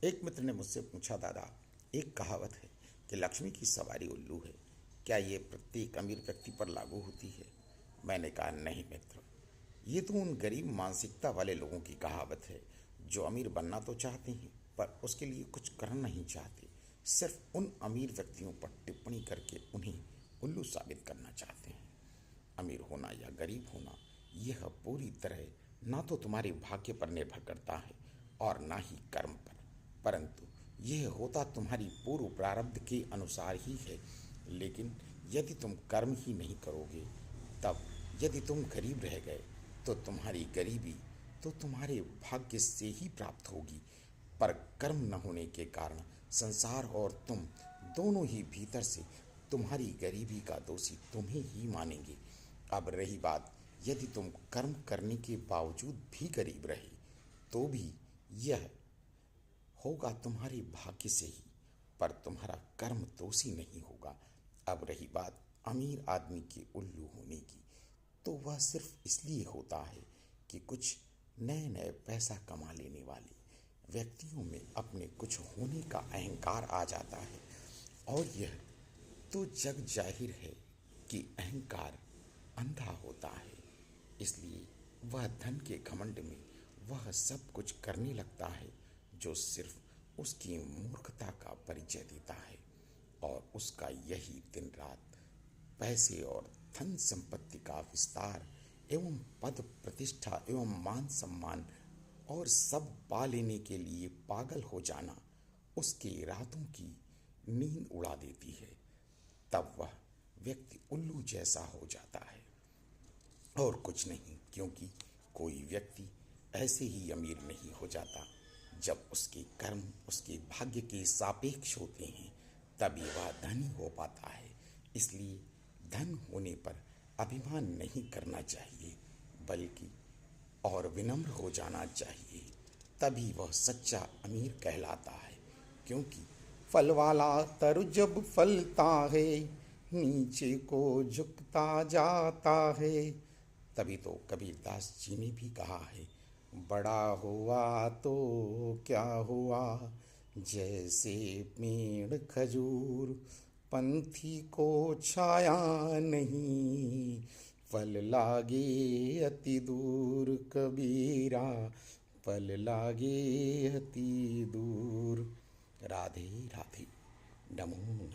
एक मित्र ने मुझसे पूछा, दादा, एक कहावत है कि लक्ष्मी की सवारी उल्लू है। क्या ये प्रत्येक अमीर व्यक्ति पर लागू होती है? मैंने कहा, नहीं मित्र, ये तो उन गरीब मानसिकता वाले लोगों की कहावत है जो अमीर बनना तो चाहते हैं पर उसके लिए कुछ करना नहीं चाहते। सिर्फ उन अमीर व्यक्तियों पर टिप्पणी करके उन्हें उल्लू साबित करना चाहते हैं। अमीर होना या गरीब होना यह पूरी तरह ना तो तुम्हारे भाग्य पर निर्भर करता है और ना ही कर्म पर, परंतु यह होता तुम्हारी पूर्व प्रारब्ध के अनुसार ही है। लेकिन यदि तुम कर्म ही नहीं करोगे, तब यदि तुम गरीब रह गए तो तुम्हारी गरीबी तो तुम्हारे भाग्य से ही प्राप्त होगी, पर कर्म न होने के कारण संसार और तुम दोनों ही भीतर से तुम्हारी गरीबी का दोषी तुम्हें ही मानेंगे। अब रही बात, यदि तुम कर्म करने के बावजूद भी गरीब रहे तो भी यह होगा तुम्हारे भाग्य से ही, पर तुम्हारा कर्म दोषी नहीं होगा। अब रही बात अमीर आदमी के उल्लू होने की, तो वह सिर्फ इसलिए होता है कि कुछ नए नए पैसा कमा लेने वाले व्यक्तियों में अपने कुछ होने का अहंकार आ जाता है, और यह तो जग जाहिर है कि अहंकार अंधा होता है। इसलिए वह धन के घमंड में वह सब कुछ करने लगता है जो सिर्फ उसकी मूर्खता का परिचय देता है, और उसका यही दिन रात पैसे और धन संपत्ति का विस्तार एवं पद प्रतिष्ठा एवं मान सम्मान और सब पा लेने के लिए पागल हो जाना उसके रातों की नींद उड़ा देती है। तब वह व्यक्ति उल्लू जैसा हो जाता है और कुछ नहीं, क्योंकि कोई व्यक्ति ऐसे ही अमीर नहीं हो जाता। जब उसके कर्म उसके भाग्य के सापेक्ष होते हैं तभी वह धनी हो पाता है। इसलिए धन होने पर अभिमान नहीं करना चाहिए, बल्कि और विनम्र हो जाना चाहिए, तभी वह सच्चा अमीर कहलाता है। क्योंकि फल वाला तरु जब फलता है, नीचे को झुकता जाता है। तभी तो कबीरदास जी ने भी कहा है, बड़ा हुआ तो क्या हुआ, जैसे पेड़ खजूर, पंथी को छाया नहीं, फल लागे अति दूर कबीरा, फल लागे अति दूर। राधे राधे। नमो नमः।